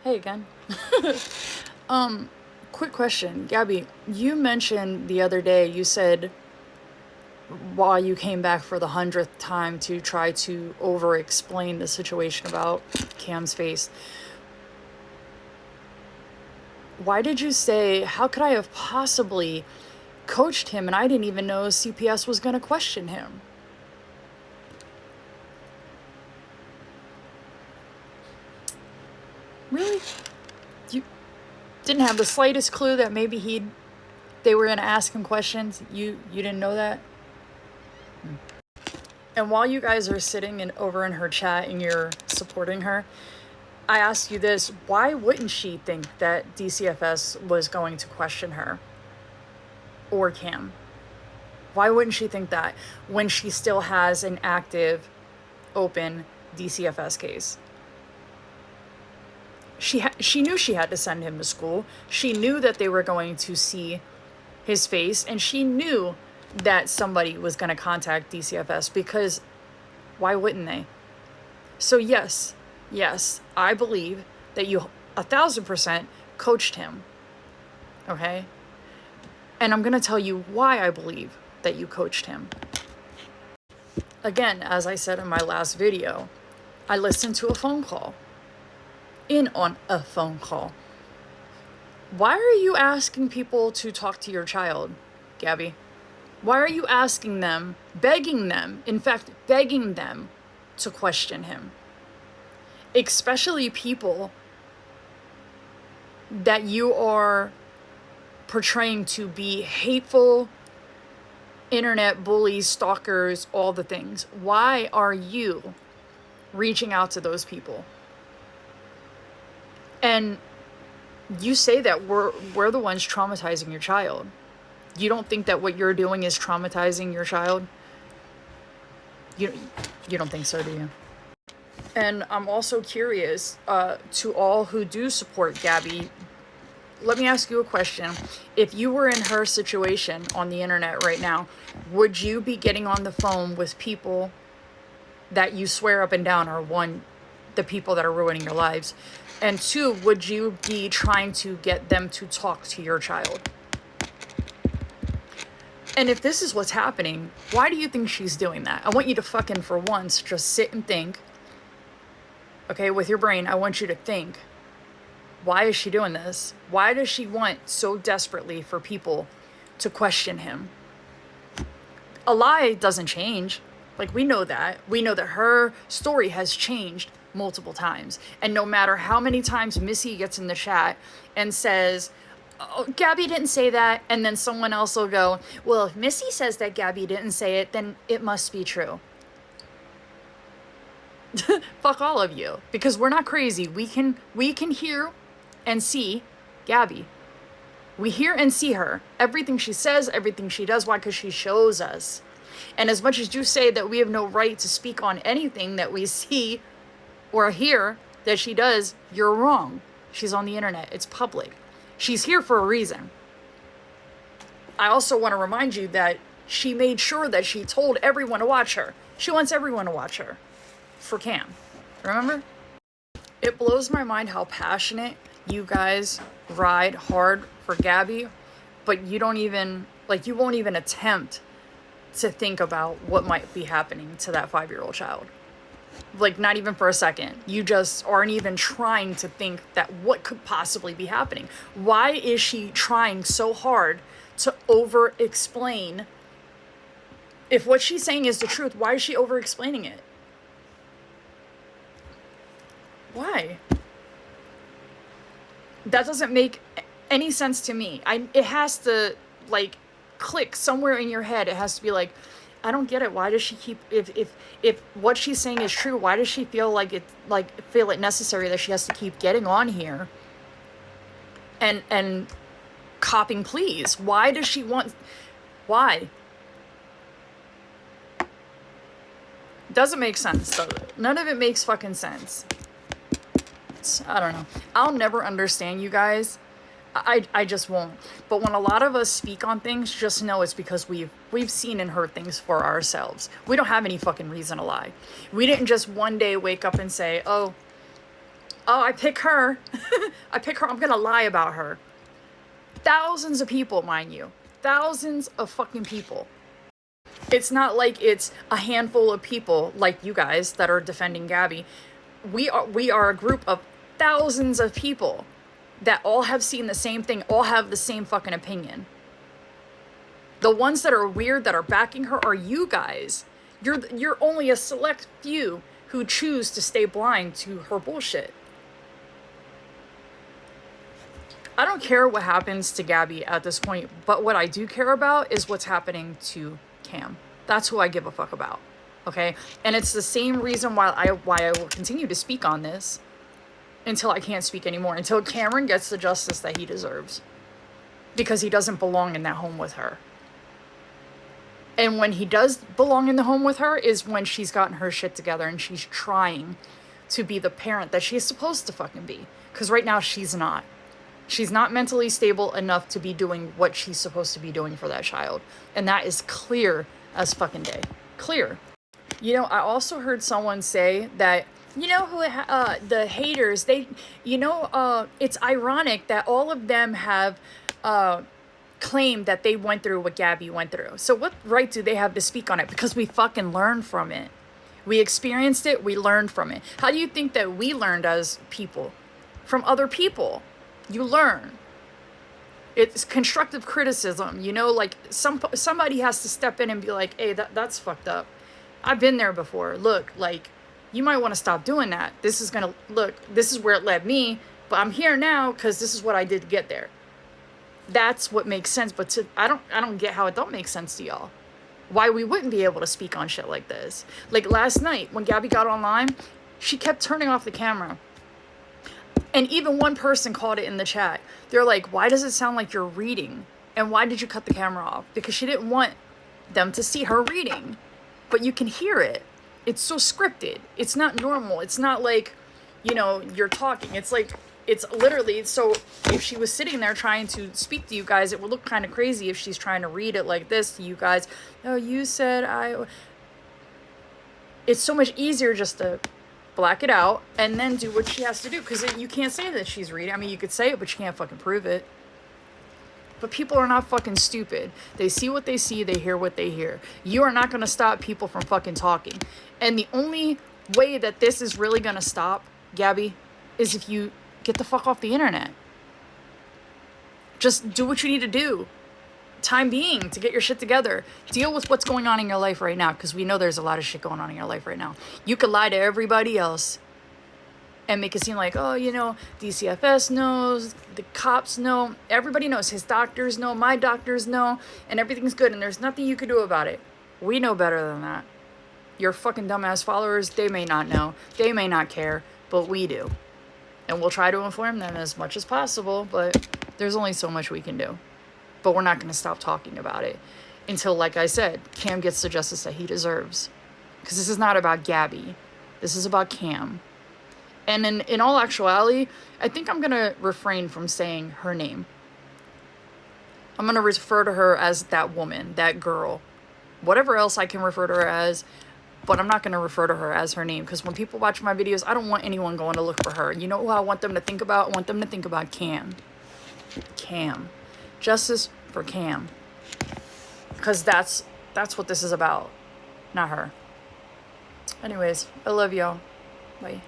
Hey again. Quick question. Gabby, you mentioned the other day, you said while you came back for the 100th time to try to over explain the situation about Cam's face. Why did you say, how could I have possibly coached him and I didn't even know CPS was going to question him? Really? You didn't have the slightest clue that maybe they were going to ask him questions? You didn't know that? And while you guys are sitting over in her chat and you're supporting her, I ask you this, why wouldn't she think that DCFS was going to question her or Cam? Why wouldn't she think that when she still has an active, open DCFS case? She knew she had to send him to school. She knew that they were going to see his face, and she knew that somebody was going to contact DCFS, because why wouldn't they? So yes, I believe that you 1,000% coached him, okay? And I'm going to tell you why I believe that you coached him. Again, as I said in my last video, I listened to a phone call. On a phone call. Why are you asking people to talk to your child, Gabby? Why are you asking them, begging them to question him? Especially people that you are portraying to be hateful, internet bullies, stalkers, all the things. Why are you reaching out to those people? And you say that we're the ones traumatizing your child. You don't think that what you're doing is traumatizing your child? You don't think so, do you? And I'm also curious, to all who do support Gabby, let me ask you a question. If you were in her situation on the internet right now, would you be getting on the phone with people that you swear up and down are, one, the people that are ruining your lives, and two, would you be trying to get them to talk to your child? And if this is what's happening, why do you think she's doing that? I want you to fucking, for once, just sit and think. Okay, with your brain, I want you to think. Why is she doing this? Why does she want so desperately for people to question him? A lie doesn't change. Like, we know that. We know that her story has changed multiple times. And no matter how many times Missy gets in the chat and says, oh, Gabby didn't say that, and then someone else will go, well, if Missy says that Gabby didn't say it, then it must be true. Fuck all of you, because we're not crazy. We can hear and see Gabby. We hear and see her. Everything she says, everything she does. Why? Because she shows us. And as much as you say that we have no right to speak on anything that we see or hear that she does, you're wrong. She's on the internet. It's public. She's here for a reason. I also want to remind you that she made sure that she told everyone to watch her. She wants everyone to watch her for Cam. Remember? It blows my mind how passionate you guys ride hard for Gabby, but you don't even, you won't even attempt to think about what might be happening to that 5-year-old child. Not even for a second. You just aren't even trying to think that what could possibly be happening. Why is she trying so hard to over-explain? If what she's saying is the truth, why is she over-explaining it? Why? That doesn't make any sense to me. It has to, click somewhere in your head. It has to be I don't get it. Why does she keep, if what she's saying is true, why does she feel feel it necessary that she has to keep getting on here and copping pleas? Why does she want, why? Doesn't make sense, does it? None of it makes fucking sense. I don't know. I'll never understand you guys. I just won't. But when a lot of us speak on things, just know it's because we've seen and heard things for ourselves. We don't have any fucking reason to lie. We didn't just one day wake up and say, oh, Oh, I pick her. I pick her. I'm gonna lie about her. Thousands of people, mind you. Thousands of fucking people. It's not like it's a handful of people like you guys that are defending Gabby. We are a group of thousands of people that all have seen the same thing, all have the same fucking opinion. The ones that are weird, that are backing her, are you guys. You're only a select few who choose to stay blind to her bullshit. I don't care what happens to Gabby at this point, but what I do care about is what's happening to Cam. That's who I give a fuck about. Okay? And it's the same reason why I will continue to speak on this until I can't speak anymore, until Cameron gets the justice that he deserves. Because he doesn't belong in that home with her. And when he does belong in the home with her is when she's gotten her shit together and she's trying to be the parent that she's supposed to fucking be. Because right now she's not. She's not mentally stable enough to be doing what she's supposed to be doing for that child. And that is clear as fucking day. Clear. You know, I also heard someone say that, you know, who the haters, they, you know, it's ironic that all of them have claimed that they went through what Gabby went through. So what right do they have to speak on it? Because we fucking learned from it. We experienced it. We learned from it. How do you think that we learned as people? From other people. You learn. It's constructive criticism, you know, like somebody has to step in and be like, hey, that's fucked up. I've been there before. Look, like, you might want to stop doing that. This is going to, look, this is where it led me, but I'm here now because this is what I did to get there. That's what makes sense, but I don't get how it don't make sense to y'all. Why we wouldn't be able to speak on shit like this. Like last night when Gabby got online, she kept turning off the camera. And even one person called it in the chat. They're like, why does it sound like you're reading? And why did you cut the camera off? Because she didn't want them to see her reading. But you can hear it. It's so scripted. It's not normal. It's not like, you know, you're talking. It's like, it's literally, so if she was sitting there trying to speak to you guys, it would look kind of crazy if she's trying to read it like this to you guys. Oh, you said It's so much easier just to black it out and then do what she has to do, because you can't say that she's reading. I mean, you could say it, but you can't fucking prove it. But people are not fucking stupid. They see what they see, they hear what they hear. You are not going to stop people from fucking talking. And the only way that this is really going to stop, Gabby, is if you get the fuck off the internet. Just do what you need to do. Time being, to get your shit together. Deal with what's going on in your life right now, because we know there's a lot of shit going on in your life right now. You could lie to everybody else and make it seem like, oh, you know, DCFS knows, the cops know, everybody knows, his doctors know, my doctors know, and everything's good and there's nothing you can do about it. We know better than that. Your fucking dumbass followers, they may not know, they may not care, but we do. And we'll try to inform them as much as possible, but there's only so much we can do. But we're not going to stop talking about it until, like I said, Cam gets the justice that he deserves. Because this is not about Gabby. This is about Cam. And in all actuality, I think I'm going to refrain from saying her name. I'm going to refer to her as that woman, that girl. Whatever else I can refer to her as, but I'm not going to refer to her as her name. Because when people watch my videos, I don't want anyone going to look for her. You know who I want them to think about? I want them to think about Cam. Cam. Justice for Cam. Because that's what this is about. Not her. Anyways, I love y'all. Bye.